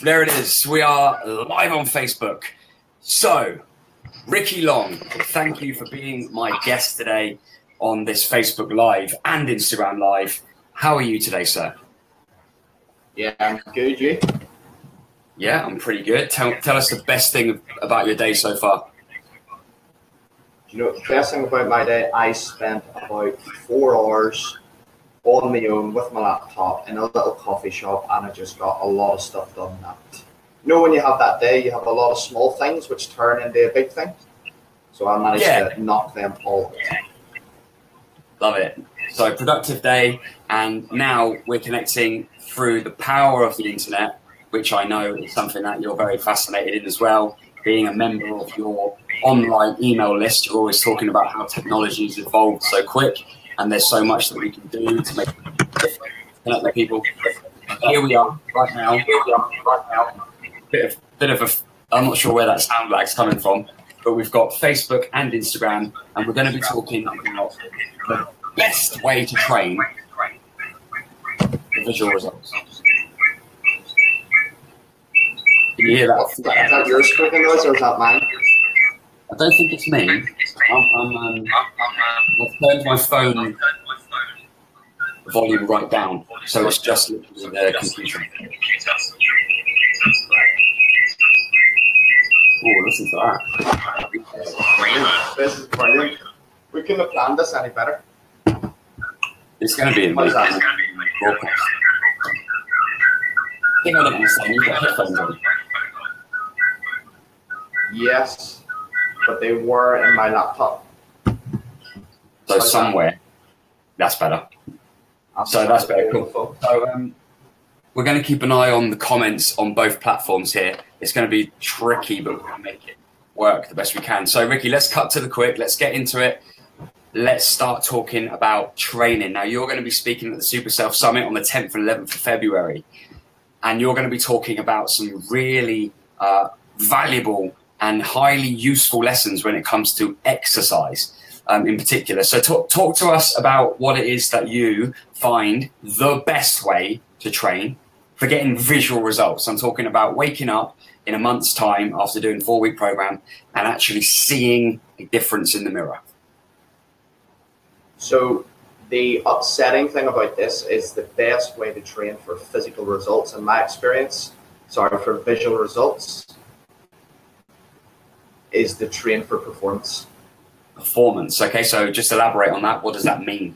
There it is. We are live on Facebook. So, Ricky Long, thank you for being my guest today on this Facebook Live and Instagram Live. How are you today, sir? Yeah, I'm good. You? Yeah, I'm pretty good. Tell us the best thing about your day so far. You know, the best thing about my day, I spent about 4 hours on my own with my laptop in a little coffee shop, and I just got a lot of stuff done. You know, when you have that day, you have a lot of small things which turn into a big thing. So I managed to knock them all out. Love it. So productive day, and now we're connecting through the power of the internet, which I know is something that you're very fascinated in as well. Being a member of your online email list, you're always talking about how technology has evolved so quick, and there's so much that we can do to make connect with people. Here we are right now. Bit of a, I'm not sure where that sound lag's coming from, but we've got Facebook and Instagram, and we're going to be talking about the best way to train for visual results. Can you hear that? Is that your speaking noise or is that mine? I don't think it's me. I've turned my phone volume right down, so it's just literally the computer. Oh, listen to that. This is brilliant. We couldn't have planned this any better. It's going to be in my broadcast. I think I don't understand. You've got headphones on. Yes, but they were in my laptop. So somewhere, that's better. So that's better. Cool. So we're going to keep an eye on the comments on both platforms here. It's going to be tricky, but we're going to make it work the best we can. So Ricky, let's cut to the quick. Let's get into it. Let's start talking about training. Now, you're going to be speaking at the Super Self Summit on the 10th and 11th of February. And you're going to be talking about some really valuable and highly useful lessons when it comes to exercise in particular. So talk to us about what it is that you find the best way to train for getting visual results. I'm talking about waking up in a month's time after doing a 4-week program and actually seeing a difference in the mirror. So the upsetting thing about this is the best way to train for physical results, in my experience, for visual results, is to train for performance. Performance. Okay, so just elaborate on that. What does that mean?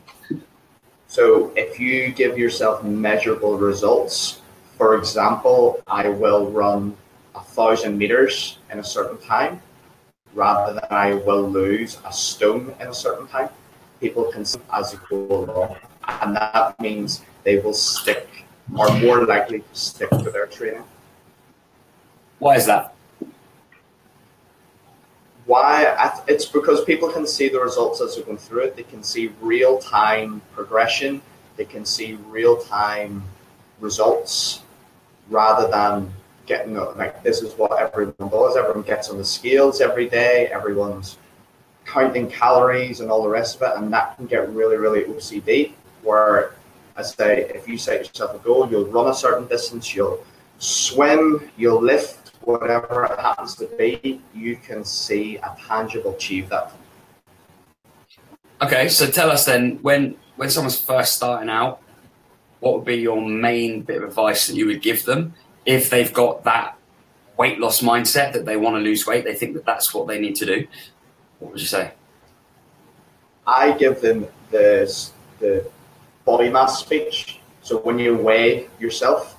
So if you give yourself measurable results, for example, I will run 1,000 meters in a certain time rather than I will lose a stone in a certain time. People can see as you go along, and that means they will stick, or more likely to stick to their training. Why is that? Why? It's because people can see the results as they're going through it. They can see real-time progression. They can see real-time results rather than getting, like, this is what everyone does. Everyone gets on the scales every day. Everyone's counting calories and all the rest of it, and that can get really, really OCD, where, as I say, if you set yourself a goal, you'll run a certain distance, you'll swim, you'll lift, whatever it happens to be, you can see a tangible achieve that. Okay, so tell us then, when someone's first starting out, what would be your main bit of advice that you would give them if they've got that weight loss mindset, that they want to lose weight, they think that that's what they need to do? What would you say? I give them the body mass speech. So when you weigh yourself,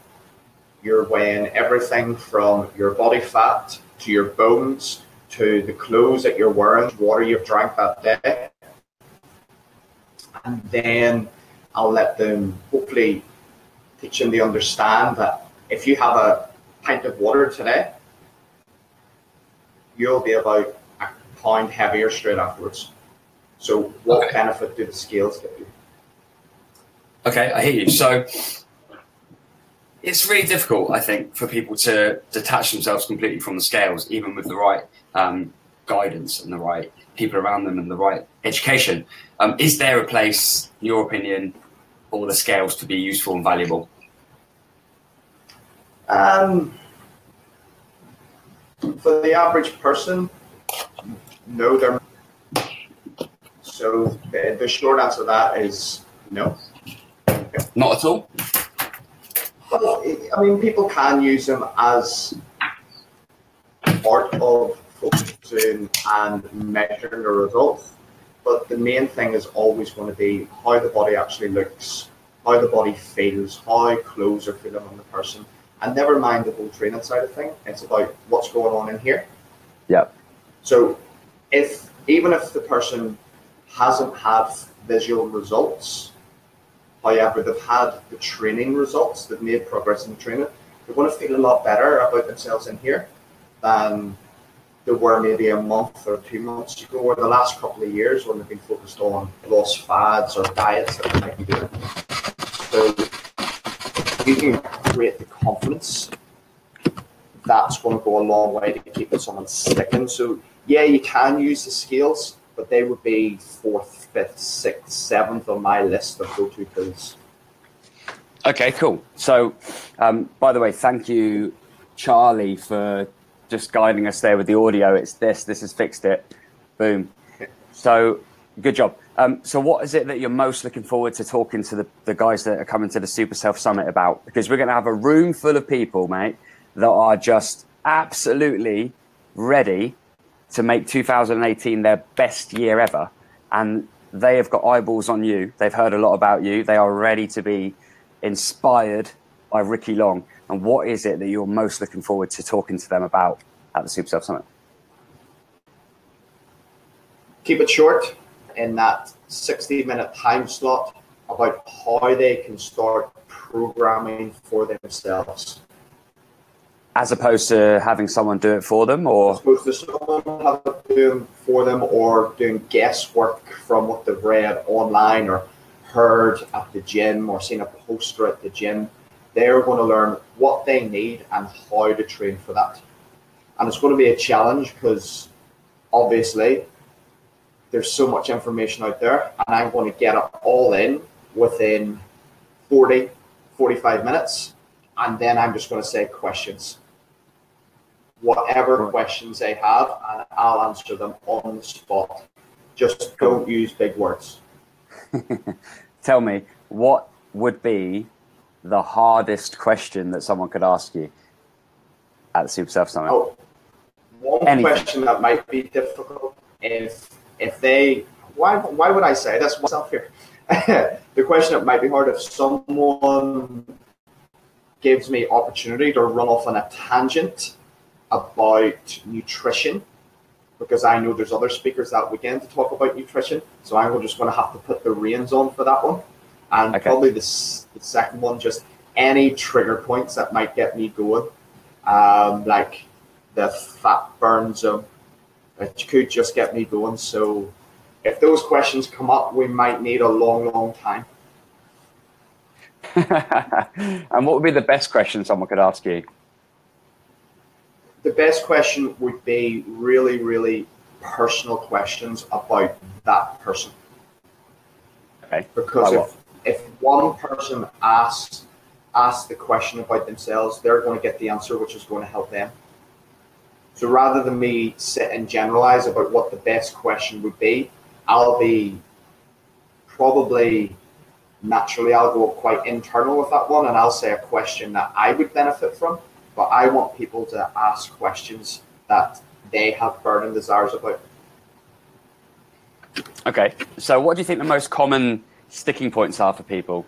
you're weighing everything from your body fat to your bones to the clothes that you're wearing, water you've drank that day. And then I'll let them hopefully teach them to understand that if you have a pint of water today, you'll be about a pound heavier straight afterwards. So what benefit do the scales give you? Okay, I hear you. So it's really difficult, I think, for people to detach themselves completely from the scales, even with the right guidance and the right people around them and the right education. Is there a place, in your opinion, for the scales to be useful and valuable? For the average person, no, they're. So the short answer to that is no. Not at all? Well, I mean, people can use them as part of focusing and measuring the results, but the main thing is always going to be how the body actually looks, how the body feels, how clothes are feeling on the person, and never mind the whole training side of things. It's about what's going on in here. Yeah. So even if the person hasn't had visual results, however, they've had the training results, they've made progress in the training, they're going to feel a lot better about themselves in here than they were maybe a month or 2 months ago, or the last couple of years when they've been focused on loss fads or diets that they might be doing. So if you can create the confidence, that's going to go a long way to keeping someone sticking. So yeah, you can use the scales, but they would be 4th, 5th, 6th, 7th on my list of go-to tools. Okay, cool. So, by the way, thank you, Charlie, for just guiding us there with the audio. It's this has fixed it. Boom. So, good job. So what is it that you're most looking forward to talking to the guys that are coming to the Super Self Summit about? Because we're going to have a room full of people, mate, that are just absolutely ready to make 2018 their best year ever. And they have got eyeballs on you. They've heard a lot about you. They are ready to be inspired by Ricky Long. And what is it that you're most looking forward to talking to them about at the Super Self Summit? Keep it short in that 60-minute time slot about how they can start programming for themselves. As opposed to having someone do it for them, or? As opposed to someone having to do it for them, or doing guesswork from what they've read online or heard at the gym or seen a poster at the gym. They're going to learn what they need and how to train for that. And it's going to be a challenge because obviously there's so much information out there, and I'm going to get it all in within 40, 45 minutes. And then I'm just going to say questions. Whatever questions they have, and I'll answer them on the spot. Just don't use big words. Tell me, what would be the hardest question that someone could ask you at the Super Self Summit? Oh, one question that might be difficult if they, why would I say this myself here? The question that might be hard if someone gives me opportunity to run off on a tangent about nutrition, because I know there's other speakers that weekend to talk about nutrition, so I'm just going to have to put the reins on for that one. And probably the second one, just any trigger points that might get me going, like the fat burn zone, it could just get me going. So if those questions come up, we might need a long time. And what would be the best question someone could ask you? The best question would be really personal questions about that person. Okay. Because if one person asks the question about themselves, they're going to get the answer, which is going to help them. So rather than me sit and generalize about what the best question would be, I'll be probably naturally, I'll go quite internal with that one, and I'll say a question that I would benefit from, but I want people to ask questions that they have burning desires about. Okay, so what do you think the most common sticking points are for people?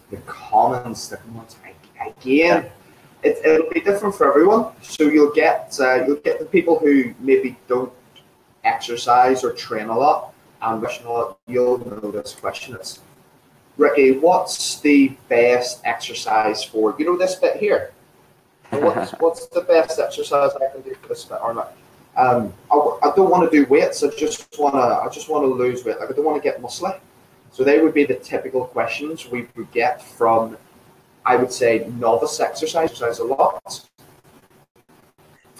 The common sticking points, again, it'll be different for everyone. So you'll get the people who maybe don't exercise or train a lot, and you'll know this question. It's, Ricky, what's the best exercise for, you know, this bit here? What's the best exercise I can do for this bit or not? I don't want to do weights. I just want to lose weight. Like, I don't want to get muscly. So they would be the typical questions we would get from, I would say, novice exercise a lot.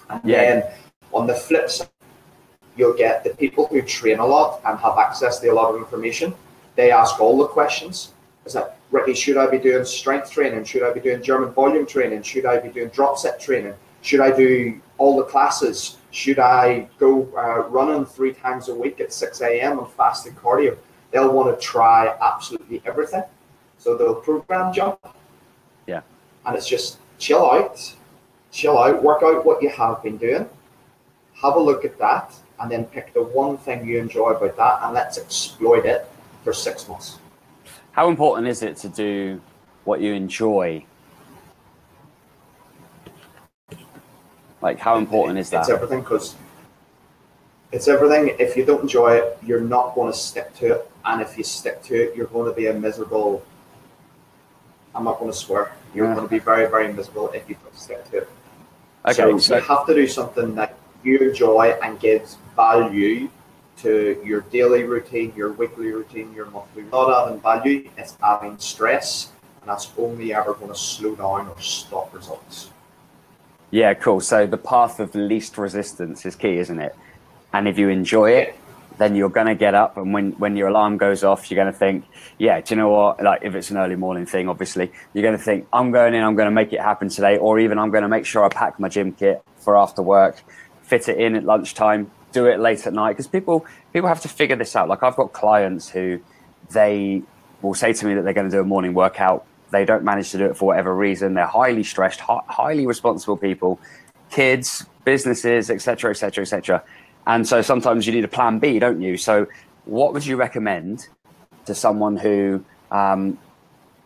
And then on the flip side, you'll get the people who train a lot and have access to a lot of information. They ask all the questions. It's like, Ricky, should I be doing strength training? Should I be doing German volume training? Should I be doing drop set training? Should I do all the classes? Should I go running 3 times a week at 6 a.m. on fasted cardio? They'll want to try absolutely everything. So they'll program jump. Yeah. And it's just chill out, work out what you have been doing, have a look at that, and then pick the one thing you enjoy about that, and let's exploit it for 6 months. How important is it to do what you enjoy? Like, how important is that? It's everything, because it's everything. If you don't enjoy it, you're not going to stick to it. And if you stick to it, you're going to be a miserable, I'm not going to swear, you're going to be very, very miserable if you don't stick to it. Okay, so you have to do something that you enjoy and gives value to your daily routine, your weekly routine, your monthly routine. Not adding value, it's adding stress, and that's only ever going to slow down or stop results. Yeah, cool. So the path of least resistance is key, isn't it? And if you enjoy it, then you're going to get up, and when your alarm goes off, you're going to think, yeah, do you know what? Like, if it's an early morning thing, obviously, you're going to think, I'm going in, I'm going to make it happen today, or even I'm going to make sure I pack my gym kit for after work, fit it in at lunchtime, do it late at night, because people have to figure this out. Like, I've got clients who they will say to me that they're going to do a morning workout. They don't manage to do it for whatever reason. They're highly stressed, highly responsible people, kids, businesses, etc., etc., etc. And so sometimes you need a plan B, don't you? So what would you recommend to someone who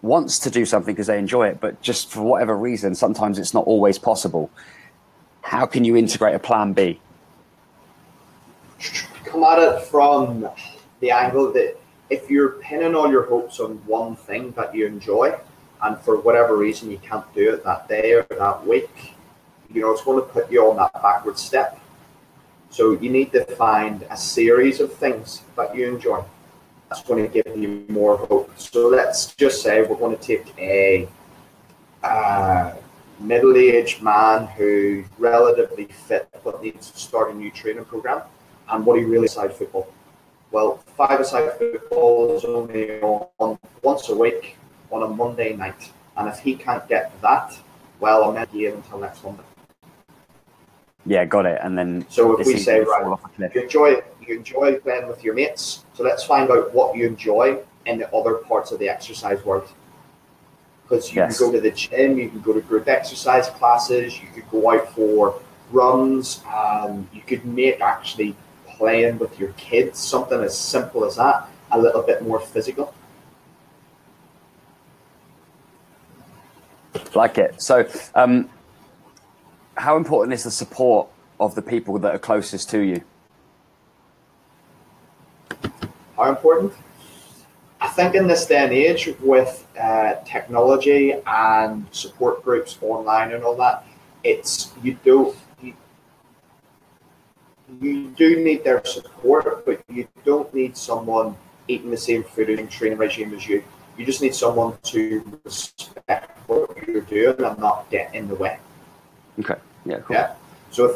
wants to do something because they enjoy it, but just for whatever reason, sometimes it's not always possible? How can you integrate a plan B? Come at it from the angle that if you're pinning all your hopes on one thing that you enjoy, and for whatever reason you can't do it that day or that week, it's going to put you on that backward step. So you need to find a series of things that you enjoy. That's going to give you more hope. So let's just say we're going to take a middle-aged man who's relatively fit but needs to start a new training program, and what he really aside football. Well, 5-a-side football is only on once a week on a Monday night, and if he can't get that, well, I'm not here until next Monday. Yeah, got it. And then so if we say, right, you enjoy playing with your mates, so let's find out what you enjoy in the other parts of the exercise world. Because you can go to the gym, you can go to group exercise classes, you could go out for runs, you could make actually playing with your kids, something as simple as that, a little bit more physical. Like it. So how important is the support of the people that are closest to you? How important? I think in this day and age with technology and support groups online and all that, you do need their support, but you don't need someone eating the same food and training regime as you. You just need someone to respect what you're doing and not get in the way. Okay. Yeah. Cool. Yeah. So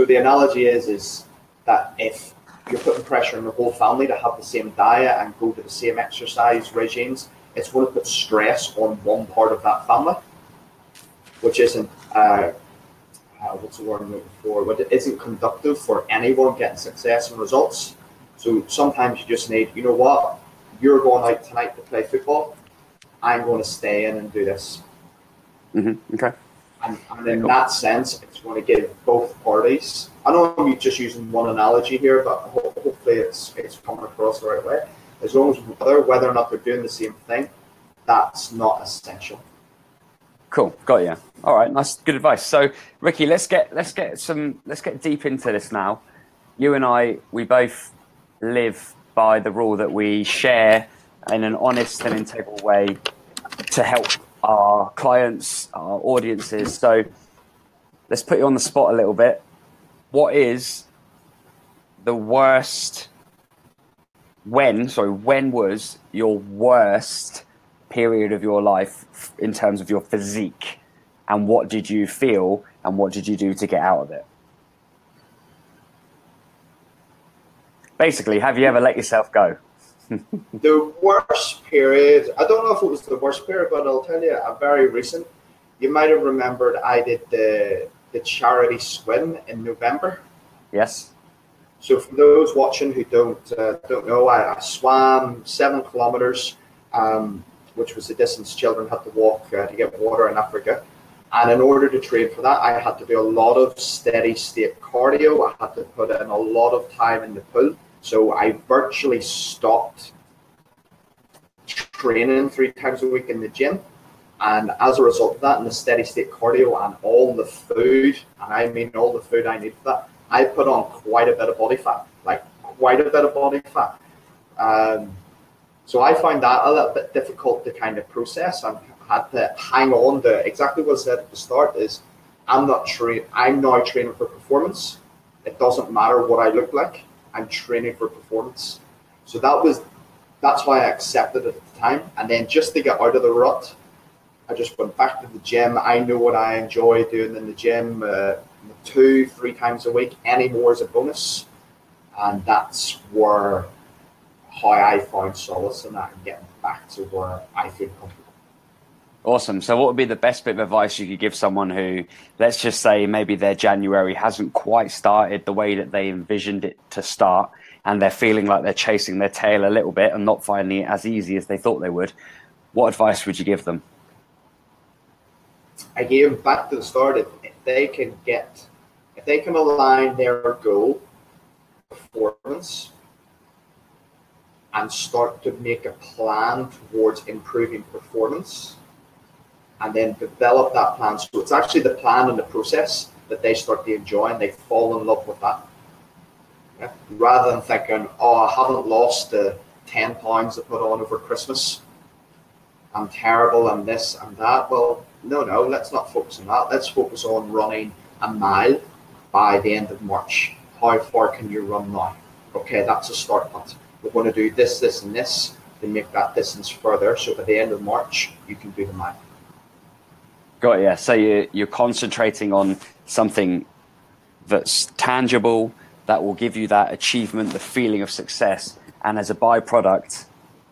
the analogy is that if you're putting pressure on the whole family to have the same diet and go to the same exercise regimes, it's going to put stress on one part of that family, which isn't what's the word I'm looking for? But it isn't conductive for anyone getting success and results. So sometimes you just need, you know what, you're going out tonight to play football. I'm going to stay in and do this. Mm-hmm. Okay. And in that sense, it's going to give both parties. I know I'm just using one analogy here, but hopefully it's coming across the right way. As long as whether or not they're doing the same thing, that's not essential. Cool, got you. All right, nice, good advice. So, Ricky, let's get deep into this now. You and I, we both live by the rule that we share in an honest and integral way to help our clients, our audiences. So let's put you on the spot a little bit. What is the worst, when was your worst period of your life in terms of your physique, and what did you feel and what did you do to get out of it? Basically, have you ever let yourself go? The worst period, I don't know if it was the worst period, but I'll tell you a very recent. You might have remembered I did the charity swim in November. Yes. So for those watching who don't know, I swam 7 kilometers, which was the distance children had to walk to get water in Africa. And in order to train for that, I had to do a lot of steady state cardio. I had to put in a lot of time in the pool. So I virtually stopped training 3 times a week in the gym. And as a result of that, and the steady state cardio and all the food, and I mean all the food I need for that, I put on quite a bit of body fat, like quite a bit of body fat. So I find that a little bit difficult to kind of process. I had to hang on to exactly what I said at the start is I'm now training for performance. It doesn't matter what I look like. I'm training for performance. So that's why I accepted it at the time. And then just to get out of the rut, I just went back to the gym. I know what I enjoy doing in the gym, 2-3 times a week. Any more is a bonus. And that's how I found solace in that and getting back to where I feel comfortable. Awesome. So what would be the best bit of advice you could give someone who, let's just say maybe their January hasn't quite started the way that they envisioned it to start, and they're feeling like they're chasing their tail a little bit and not finding it as easy as they thought they would? What advice would you give them? I gave back to the start, if they can align their goal, performance, and start to make a plan towards improving performance, and then develop that plan. So it's actually the plan and the process that they start to enjoy and they fall in love with that. Yeah? Rather than thinking, oh, I haven't lost the 10 pounds I put on over Christmas. I'm terrible, I'm this, I'm that. Well, no, let's not focus on that. Let's focus on running a mile by the end of March. How far can you run now? Okay, that's a start point. We're going to do this, this, and this to make that distance further. So by the end of March, you can do the mile. Got it, yeah. So you're concentrating on something that's tangible, that will give you that achievement, the feeling of success. And as a byproduct,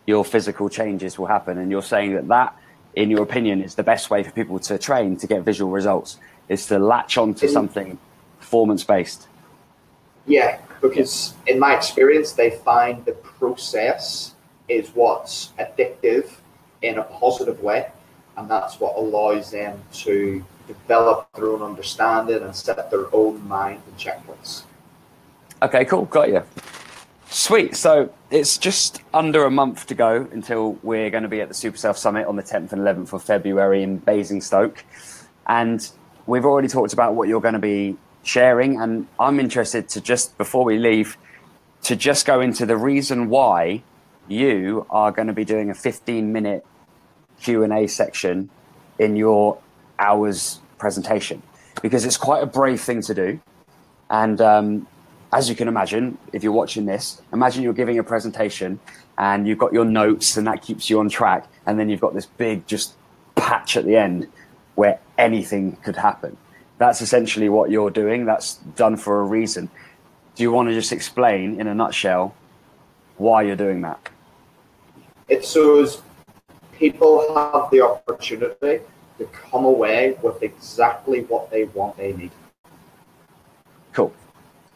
your physical changes will happen. And you're saying that, in your opinion, is the best way for people to train to get visual results, is to latch on to something performance-based. Yeah, because in my experience, they find the process is what's addictive in a positive way. And that's what allows them to develop their own understanding and set their own mind and checkpoints. Okay, cool. Got you. Sweet. So it's just under a month to go until we're going to be at the Super Self Summit on the 10th and 11th of February in Basingstoke. And we've already talked about what you're going to be sharing. And I'm interested to just, before we leave, to just go into the reason why you are going to be doing a 15-minute Q&A section in your hours presentation, because it's quite a brave thing to do. And as you can imagine, if you're watching this, imagine you're giving a presentation and you've got your notes and that keeps you on track. And then you've got this big just patch at the end where anything could happen. That's essentially what you're doing. That's done for a reason. Do you want to just explain in a nutshell why you're doing that? It's so people have the opportunity to come away with exactly what they want, they need. Cool.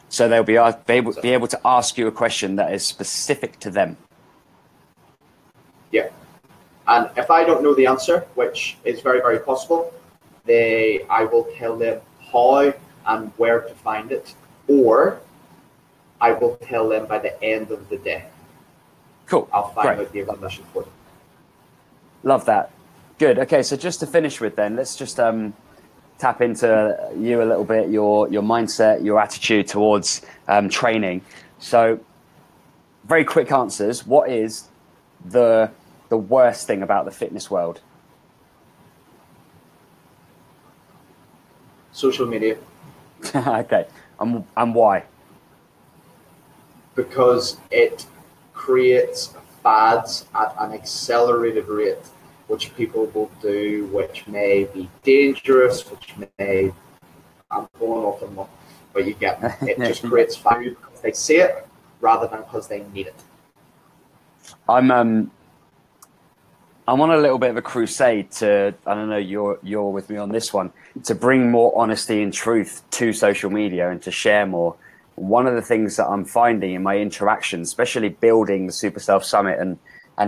So they'll be able to ask you a question that is specific to them. Yeah. And if I don't know the answer, which is very, very possible, I will tell them how and where to find it, or I will tell them by the end of the day. Cool. I'll find out the information for them. Love that. Good. Okay, so just to finish with then, let's just tap into you a little bit, your mindset, your attitude towards training. So very quick answers. What is the worst thing about the fitness world? Social media. Okay. And why? Because it creates fads at an accelerated rate, which people will do, which may be dangerous, I'm going off on one, but you get me. It just creates value because they see it rather than because they need it. I'm on a little bit of a crusade to, I don't know, you're with me on this one, to bring more honesty and truth to social media and to share more. One of the things that I'm finding in my interactions, especially building the Super Self Summit and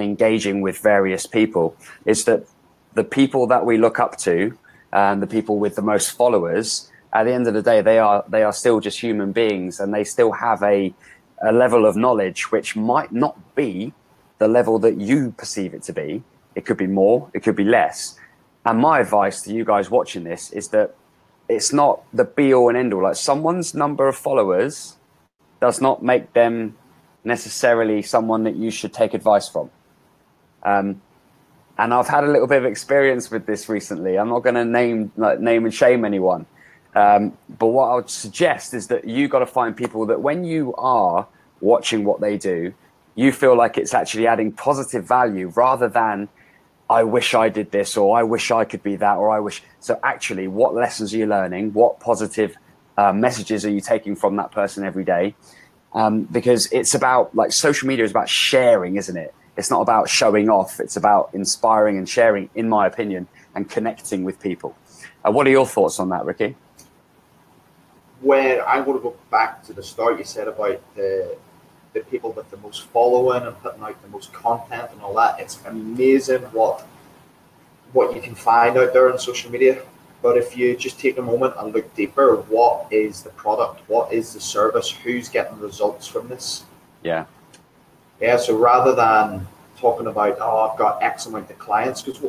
engaging with various people, is that the people that we look up to and the people with the most followers, at the end of the day, they are still just human beings, and they still have a level of knowledge which might not be the level that you perceive it to be. It could be more, it could be less. And my advice to you guys watching this is that it's not the be all and end all. Like, someone's number of followers does not make them necessarily someone that you should take advice from. And I've had a little bit of experience with this recently. I'm not going to name and shame anyone. But what I would suggest is that you got to find people that when you are watching what they do, you feel like it's actually adding positive value, rather than, I wish I did this, or I wish I could be that, or I wish. So actually, what lessons are you learning? What positive messages are you taking from that person every day? Because it's about, like, social media is about sharing, isn't it? It's not about showing off. It's about inspiring and sharing, in my opinion, and connecting with people. What are your thoughts on that, Ricky? When I'm going to go back to the start, you said about the people with the most following and putting out the most content and all that. It's amazing what you can find out there on social media. But if you just take a moment and look deeper, what is the product? What is the service? Who's getting results from this? Yeah. So rather than talking about, oh, I've got X amount of clients, because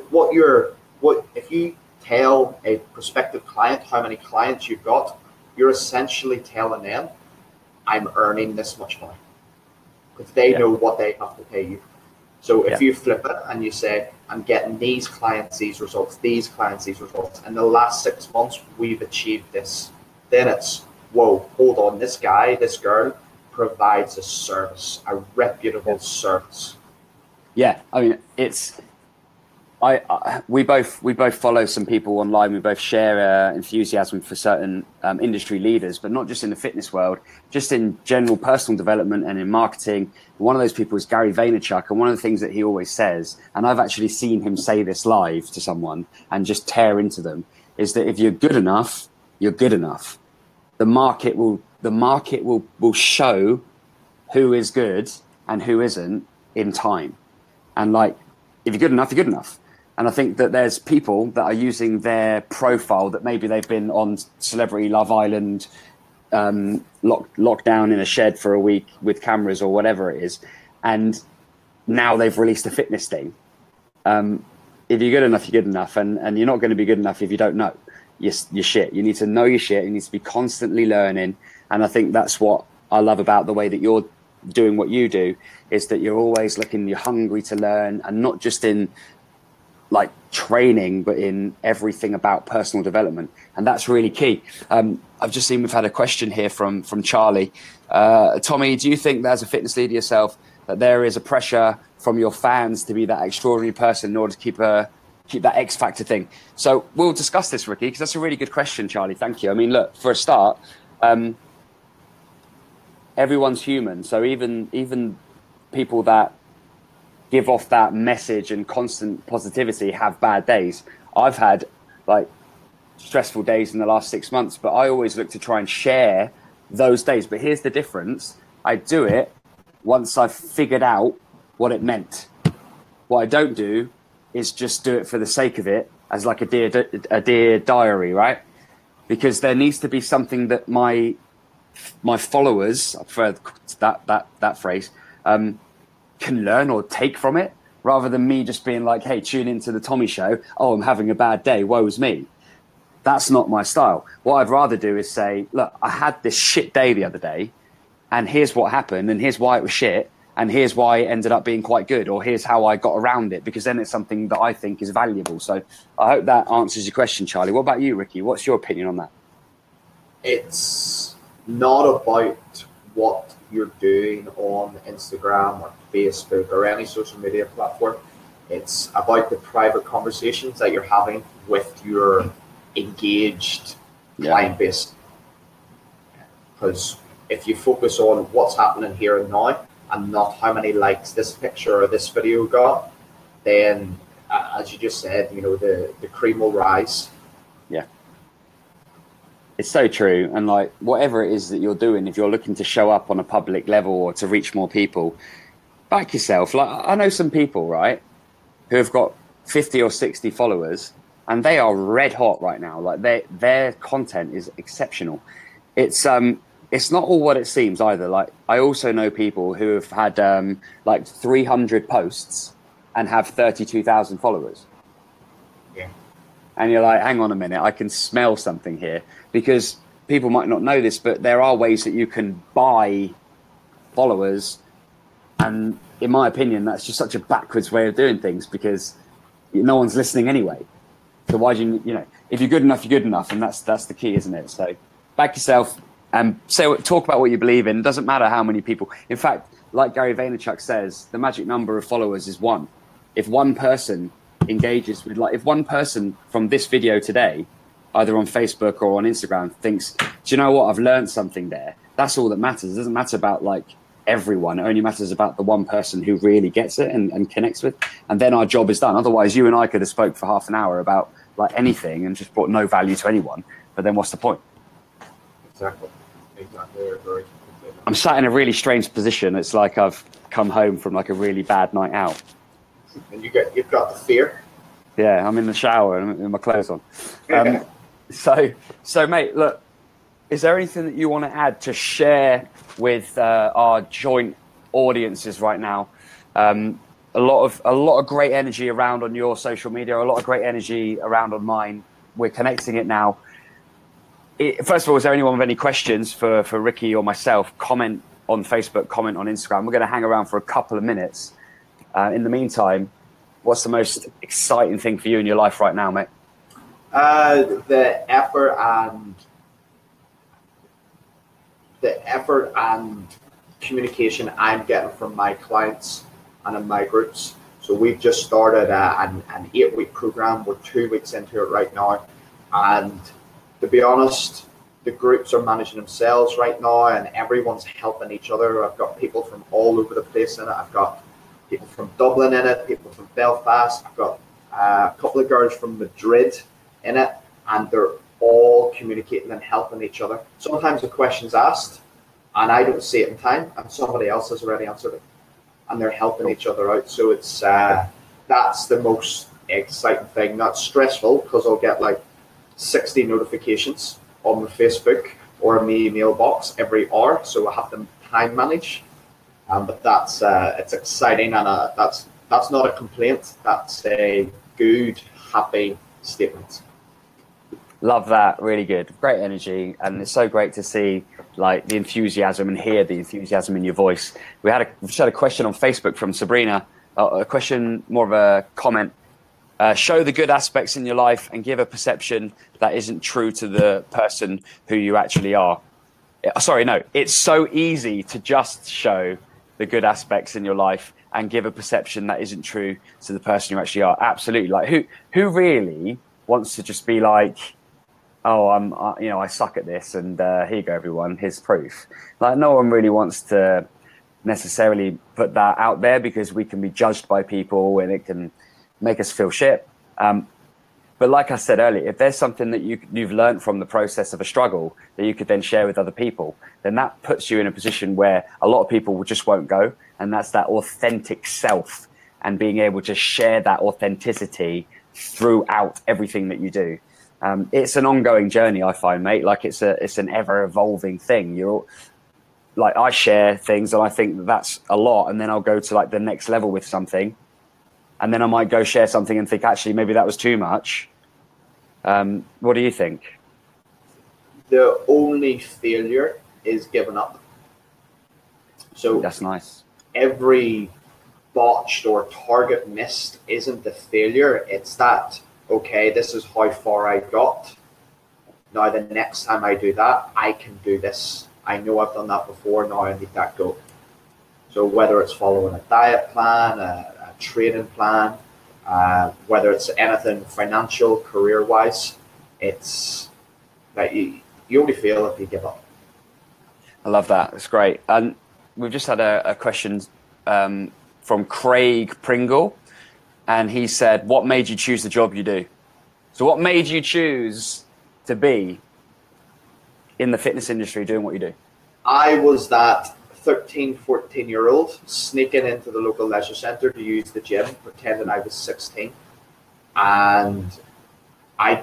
if you tell a prospective client how many clients you've got, you're essentially telling them, I'm earning this much money. Because they know what they have to pay you. So if you flip it and you say, I'm getting these clients, these results, these clients, these results, in the last 6 months, we've achieved this, then it's, whoa, hold on, this guy, this girl provides a service, a reputable service. Yeah, I mean, it's, we both follow some people online. We both share enthusiasm for certain industry leaders, but not just in the fitness world, just in general personal development and in marketing. One of those people is Gary Vaynerchuk, and one of the things that he always says, and I've actually seen him say this live to someone and just tear into them, is that if you're good enough, you're good enough. The market will show who is good and who isn't in time. And, like, if you're good enough, you're good enough. And I think that there's people that are using their profile that maybe they've been on Celebrity Love Island, locked down in a shed for a week with cameras or whatever it is, and now they've released a fitness thing. If you're good enough, you're good enough, and you're not going to be good enough if you don't know your shit. You need to know your shit. You need to be constantly learning, and I think that's what I love about the way that you're doing what you do, is that you're always you're hungry to learn, and not just in, like, training, but in everything about personal development. And that's really key. I've just seen we've had a question here from Charlie. Tommy, do you think that as a fitness leader yourself, that there is a pressure from your fans to be that extraordinary person in order to keep that X factor thing? So we'll discuss this, Ricky, because that's a really good question, Charlie. Thank you. I mean, look, for a start, everyone's human. So even people that give off that message and constant positivity have bad days. I've had, like, stressful days in the last 6 months, but I always look to try and share those days. But here's the difference. I do it once I've figured out what it meant. What I don't do is just do it for the sake of it, as like a dear diary, right? Because there needs to be something that my followers, I prefer that phrase, can learn or take from it, rather than me just being like, hey, tune into the Tommy Show. Oh, I'm having a bad day. Woe's me. That's not my style. What I'd rather do is say, look, I had this shit day the other day, and here's what happened, and here's why it was shit, and here's why it ended up being quite good, or here's how I got around it, because then it's something that I think is valuable. So I hope that answers your question, Charlie. What about you, Ricky? What's your opinion on that? It's not about what you're doing on Instagram or Facebook or any social media platform. It's about the private conversations that you're having with your engaged client base. Because if you focus on what's happening here and now, and not how many likes this picture or this video got, then as you just said, you know, the cream will rise. Yeah. It's so true. And like, whatever it is that you're doing, if you're looking to show up on a public level or to reach more people, back yourself. Like, I know some people, right, who have got 50 or 60 followers, and they are red hot right now. Like, their content is exceptional. It's not all what it seems either. Like, I also know people who have had like 300 posts and have 32,000 followers. Yeah. And you're like, hang on a minute, I can smell something here. Because people might not know this, but there are ways that you can buy followers. And in my opinion, that's just such a backwards way of doing things, because no one's listening anyway. So why do you know, if you're good enough, you're good enough. And that's the key, isn't it? So back yourself and talk about what you believe in. It doesn't matter how many people. In fact, like Gary Vaynerchuk says, the magic number of followers is 1. If one person engages with, like, if one person from this video today, either on Facebook or on Instagram, thinks, do you know what, I've learned something there, that's all that matters. It doesn't matter about like everyone. It only matters about the one person who really gets it and connects with, and then our job is done. Otherwise, you and I could have spoke for half an hour about like anything and just brought no value to anyone, but then what's the point? Exactly. Very I'm sat in a really strange position. It's like I've come home from like a really bad night out. And you've got the fear. Yeah, I'm in the shower and with my clothes on. So mate, look, is there anything that you want to add to share with our joint audiences right now? A lot of great energy around on your social media, a lot of great energy around on mine. We're connecting it now. First of all, is there anyone with any questions for Ricky or myself? Comment on Facebook, comment on Instagram. We're going to hang around for a couple of minutes. In the meantime, what's the most exciting thing for you in your life right now, mate? The effort and communication I'm getting from my clients and in my groups. So we've just started an 8-week program. We're 2 weeks into it right now, and to be honest, the groups are managing themselves right now, and everyone's helping each other. I've got people from all over the place in it. I've got people from Dublin in it, people from Belfast. I've got a couple of girls from Madrid in it, and they're all communicating and helping each other. Sometimes a question's asked, and I don't see it in time, and somebody else has already answered it, and they're helping each other out. So it's that's the most exciting thing. Not stressful, because I'll get like 60 notifications on my Facebook or my email box every hour, so I have to time manage. But that's it's exciting, and that's not a complaint. That's a good, happy statement. Love that. Really good. Great energy, and it's so great to see like the enthusiasm and hear the enthusiasm in your voice. We just had a question on Facebook from Sabrina. A question, more of a comment. Show the good aspects in your life and give a perception that isn't true to the person who you actually are. Sorry, no. It's so easy to just show the good aspects in your life and give a perception that isn't true to the person you actually are. Absolutely. Like who really wants to just be like, oh, I suck at this, and here you go, everyone, here's proof. Like, no one really wants to necessarily put that out there, because we can be judged by people and it can make us feel shit. But like I said earlier, if there's something that you've learned from the process of a struggle that you could then share with other people, then that puts you in a position where a lot of people just won't go. And that's that authentic self, and being able to share that authenticity throughout everything that you do. It's an ongoing journey, I find, mate. Like it's an ever evolving thing. Like, I share things and I think that's a lot, and then I'll go to like the next level with something. And then I might go share something and think, actually, maybe that was too much. What do you think? The only failure is giving up. So that's nice. Every botched or target missed isn't the failure. It's that, okay, this is how far I got. Now the next time I do that, I can do this. I know I've done that before. Now I need that goal. So whether it's following a diet plan, a training plan, whether it's anything financial, career-wise, it's that you only fail if you give up. I love that. It's great. And we've just had a question from Craig Pringle. and he said, "What made you choose the job you do?" So what made you choose to be in the fitness industry doing what you do? I was that 13, 14-year-old sneaking into the local leisure centre to use the gym, pretending I was 16. And I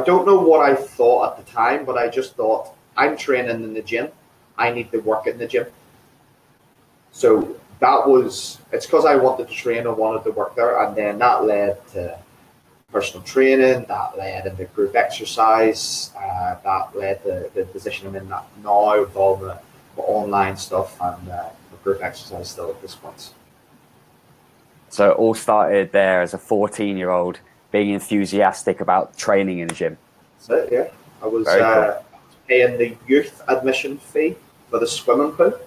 don't know what I thought at the time, but I just thought, I'm training in the gym. I need to work in the gym. So it's because I wanted to train and wanted to work there. And then that led to personal training, that led into group exercise, that led to the position I'm in now with all the online stuff and the group exercise still at this point. So it all started there as a 14-year-old being enthusiastic about training in the gym. That's it, yeah. I was paying the youth admission fee for the swimming pool.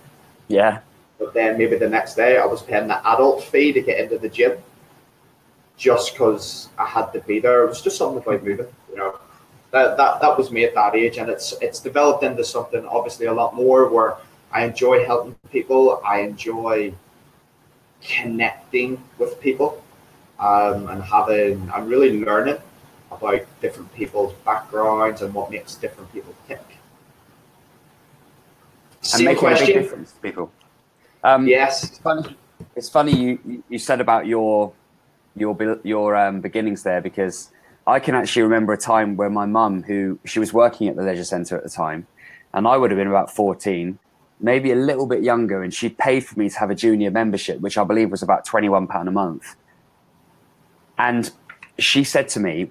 Yeah. But then maybe the next day I was paying the adult fee to get into the gym just because I had to be there. It was just something about moving, you know. That was me at that age, and it's developed into something obviously a lot more where I enjoy helping people. I enjoy connecting with people. And I'm really learning about different people's backgrounds and what makes different people tick. And making a big difference to people. Yes. It's funny you said about your beginnings there, because I can actually remember a time where my mum, she was working at the leisure centre at the time, and I would have been about 14, maybe a little bit younger, and she paid for me to have a junior membership, which I believe was about £21 a month. And she said to me,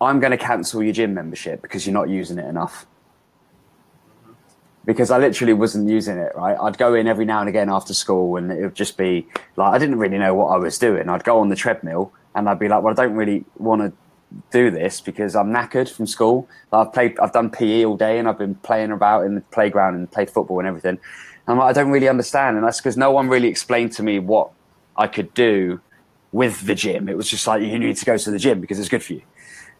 "I'm going to cancel your gym membership because you're not using it enough." Because I literally wasn't using it, right? I'd go in every now and again after school, and it would just be like, I didn't really know what I was doing. I'd go on the treadmill and I'd be like, well, I don't really want to do this because I'm knackered from school. I've done PE all day and I've been playing about in the playground and played football and everything. And I'm like, I don't really understand. And that's because no one really explained to me what I could do with the gym. It was just like, you need to go to the gym because it's good for you.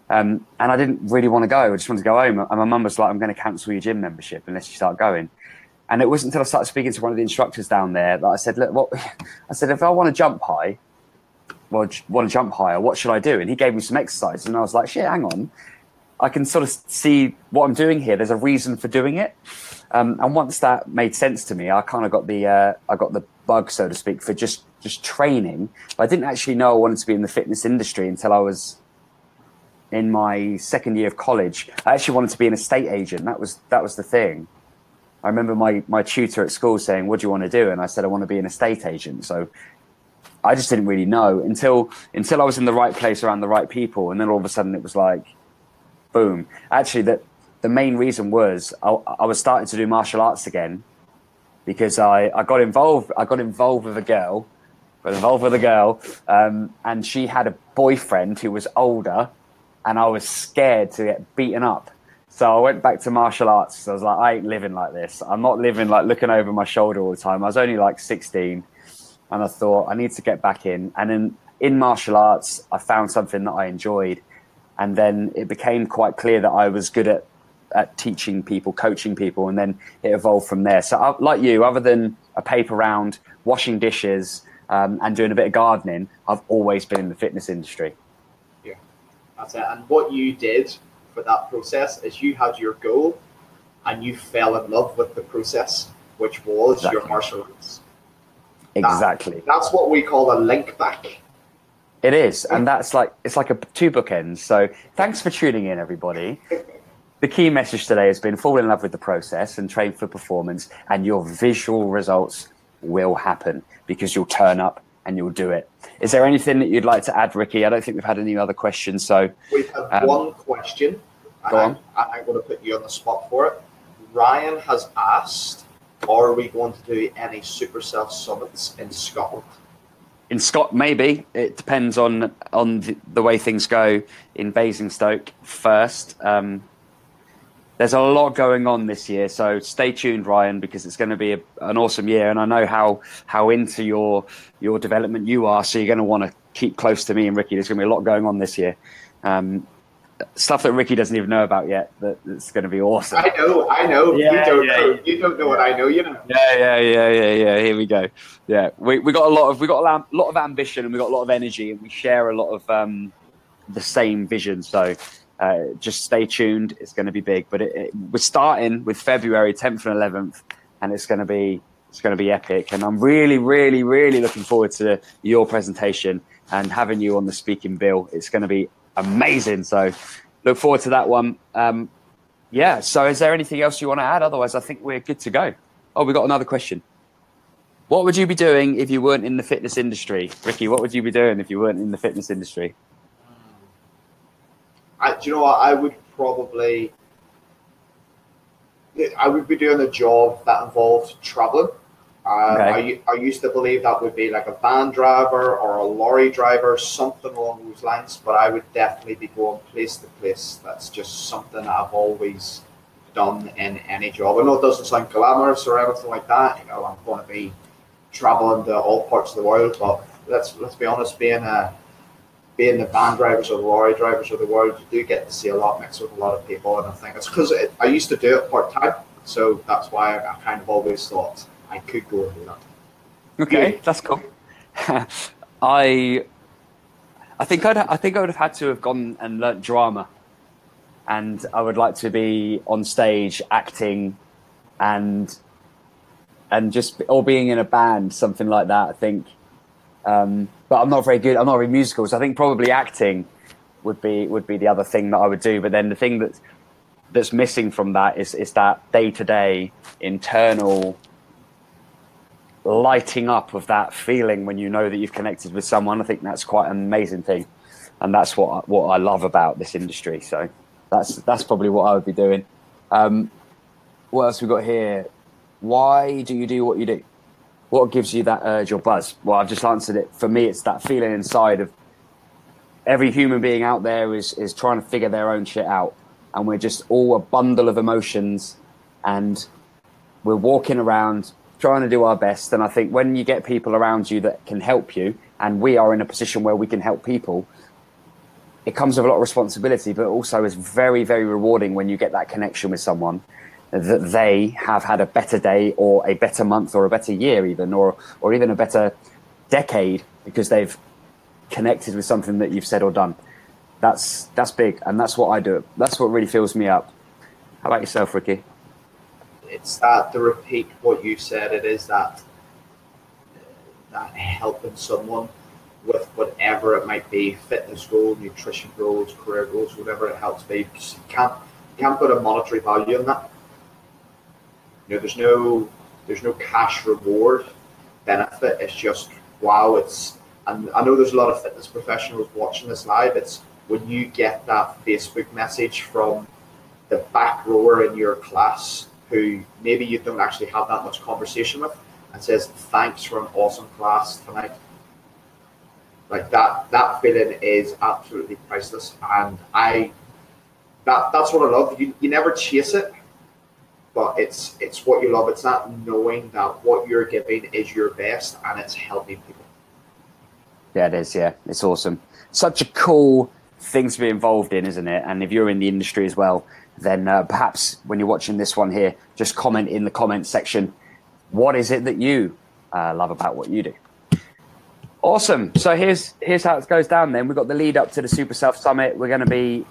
And I didn't really want to go. I just wanted to go home. And my mum was like, I'm going to cancel your gym membership unless you start going. And it wasn't until I started speaking to one of the instructors down there that I said, look, I said, if I want to jump higher, what should I do? And he gave me some exercises, and I was like, shit, hang on. I can sort of see what I'm doing here. There's a reason for doing it. And once that made sense to me, I kind of got the bug, so to speak, for just training. But I didn't actually know I wanted to be in the fitness industry until I was in my second year of college. I actually wanted to be an estate agent. That was the thing. I remember my tutor at school saying, what do you want to do? And I said, I want to be an estate agent. So I just didn't really know until I was in the right place around the right people. And then all of a sudden it was like, boom. Actually, the main reason was I was starting to do martial arts again because I got involved with a girl, and she had a boyfriend who was older, and I was scared to get beaten up. So I went back to martial arts. So I was like, I ain't living like this. I'm not living like looking over my shoulder all the time. I was only like 16, and I thought I need to get back in. And in martial arts, I found something that I enjoyed. And then it became quite clear that I was good at teaching people, coaching people, and then it evolved from there. So like you, other than a paper round, washing dishes, and doing a bit of gardening, I've always been in the fitness industry. Yeah, that's it. And what you did for that process is you had your goal and you fell in love with the process, which was your martial arts. Exactly. That's what we call a link back. It is, and it's like a two bookends. So thanks for tuning in, everybody. The key message today has been fall in love with the process and train for performance, and your visual results will happen because you'll turn up and you'll do it. Is there anything that you'd like to add, Ricky? I don't think we've had any other questions. So we have one question. Go on. I'm going to put you on the spot for it. Ryan has asked, are we going to do any Supercell summits in Scotland? In Scotland, maybe. It depends on the way things go in Basingstoke first. There's a lot going on this year, so stay tuned, Ryan, because it's going to be an awesome year. And I know how into your development you are, so you're going to want to keep close to me and Ricky. There's going to be a lot going on this year. stuff that Ricky doesn't even know about yet. That's going to be awesome. I know. Yeah, You don't know what I know. You know. Yeah. Here we go. Yeah, we got a lot of ambition, and we got a lot of energy, and we share a lot of the same vision. So just stay tuned. It's going to be big. But we're starting with February 10th and 11th, and it's going to be epic. And I'm really, really, really looking forward to your presentation and having you on the speaking bill. It's going to be amazing. So look forward to that one. Yeah. So is there anything else you want to add? Otherwise, I think we're good to go. Oh, we got another question. What would you be doing if you weren't in the fitness industry? Ricky, what would you be doing if you weren't in the fitness industry? Do you know what? I would be doing a job that involved traveling. Okay. I used to believe that would be like a van driver or a lorry driver, something along those lines, but I would definitely be going place to place. That's just something that I've always done in any job. I know it doesn't sound glamorous or anything like that. You know, I'm going to be traveling to all parts of the world, but let's be honest, being the van drivers or the lorry drivers of the world, you do get to see a lot, mix with a lot of people, and I think it's because I used to do it part-time, so that's why I kind of always thought I could go and do that. Okay, that's cool. I think I would have had to have gone and learnt drama, and I would like to be on stage acting, and just or being in a band, something like that. I think, but I'm not very good. I'm not very musical, so I think probably acting would be the other thing that I would do. But then the thing that's missing from that is that day-to-day internal lighting up of that feeling when you know that you've connected with someone. I think that's quite an amazing thing, and that's what I love about this industry. So that's probably what I would be doing. What else we got here? Why do you do what you do? What gives you that urge or buzz? Well, I've just answered it. For me, it's that feeling inside of every human being out there is trying to figure their own shit out, and we're just all a bundle of emotions, and we're walking around trying to do our best. And I think when you get people around you that can help you, and we are in a position where we can help people, it comes with a lot of responsibility, but also is very, very rewarding when you get that connection with someone that they have had a better day or a better month or a better year even, or even a better decade because they've connected with something that you've said or done. That's big, and that's what I do. That's what really fills me up. How about yourself, Ricky? It's that, to repeat what you said, it is that helping someone with whatever it might be, fitness goals, nutrition goals, career goals, whatever it helps be. You can't put a monetary value on that. You know, there's no cash reward benefit. It's just, wow, and I know there's a lot of fitness professionals watching this live. It's when you get that Facebook message from the back rower in your class who maybe you don't actually have that much conversation with, and says, thanks for an awesome class tonight. Like that feeling is absolutely priceless. And that's what I love. You never chase it, but it's what you love. It's that knowing that what you're giving is your best and it's helping people. Yeah, it is. Yeah, it's awesome. Such a cool thing to be involved in, isn't it? And if you're in the industry as well, then perhaps when you're watching this one here, just comment in the comment section. What is it that you love about what you do? Awesome. So here's how it goes down then. We've got the lead up to the Super Self Summit. We're going to be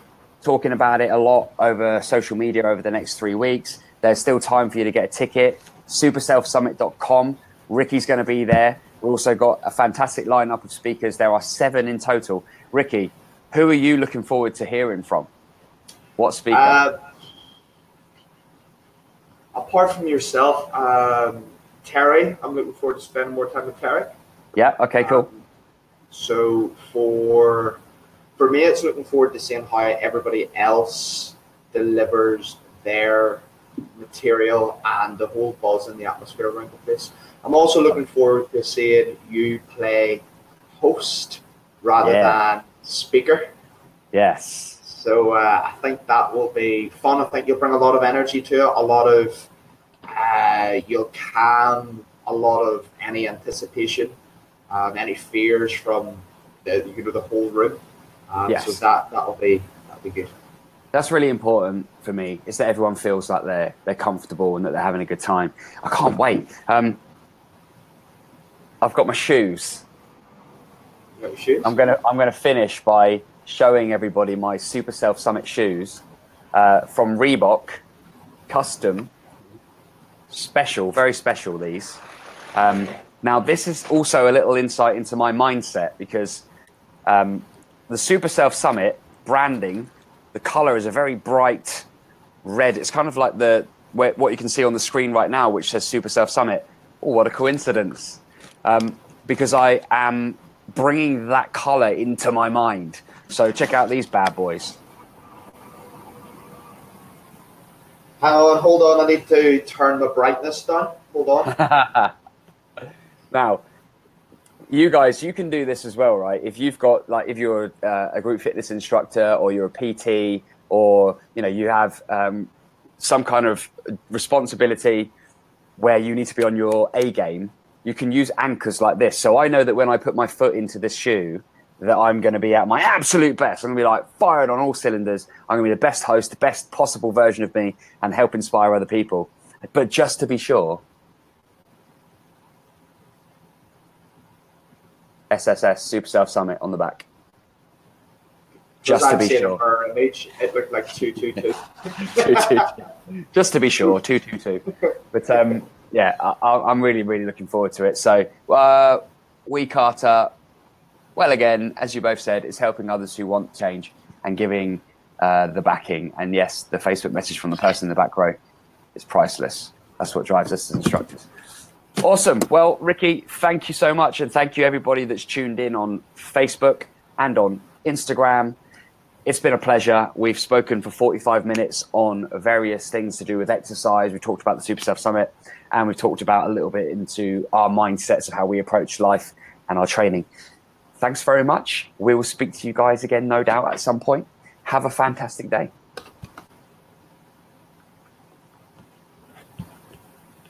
talking about it a lot over social media over the next 3 weeks. There's still time for you to get a ticket. superselfsummit.com. Ricky's going to be there. We've also got a fantastic lineup of speakers. There are 7 in total. Ricky, who are you looking forward to hearing from? What speaker? Apart from yourself, Terry. I'm looking forward to spending more time with Terry. Yeah, okay, cool. So for me, it's looking forward to seeing how everybody else delivers their material and the whole buzz in the atmosphere around the place. I'm also looking forward to seeing you play host rather than speaker. Yes. So I think that will be fun. I think you'll bring a lot of energy to it, a lot of, you'll calm a lot of any anticipation, any fears from the whole room. Yes. So that'll be be good. That's really important for me, is that everyone feels like they're comfortable and that they're having a good time. I can't wait. I've got my shoes. You got your shoes? I'm gonna finish by showing everybody my Super Self Summit shoes from Reebok, custom, special, very special. These. Now this is also a little insight into my mindset, because the Super Self Summit branding, the color is a very bright red. It's kind of like what you can see on the screen right now, which says Super Self Summit. Oh, what a coincidence. Because I am bringing that color into my mind. So check out these bad boys. Hang on, hold on. I need to turn the brightness down. Hold on. Now, you guys, you can do this as well, right? If you've got, like, if you're a group fitness instructor, or you're a PT, or, you know, you have some kind of responsibility where you need to be on your A game, you can use anchors like this. So I know that when I put my foot into this shoe, that I'm going to be at my absolute best. I'm going to be like fired on all cylinders. I'm going to be the best host, the best possible version of me, and help inspire other people. But just to be sure, SSS, Super Self Summit, on the back. Just to be sure. Her image, it looked like 222. 222. Just to be sure, 222. But yeah, I'm really, really looking forward to it. So, we, Carter, well, again, as you both said, it's helping others who want change and giving the backing. And yes, the Facebook message from the person in the back row is priceless. That's what drives us as instructors. Awesome. Well, Ricky, thank you so much. And thank you, everybody that's tuned in on Facebook and on Instagram. It's been a pleasure. We've spoken for 45 minutes on various things to do with exercise. We talked about the Super Self Summit, and we've talked about a little bit into our mindsets of how we approach life and our training. Thanks very much. We will speak to you guys again, no doubt, at some point. Have a fantastic day.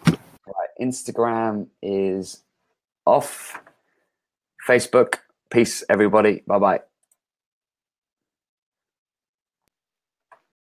Right, Instagram is off. Facebook, peace, everybody. Bye-bye.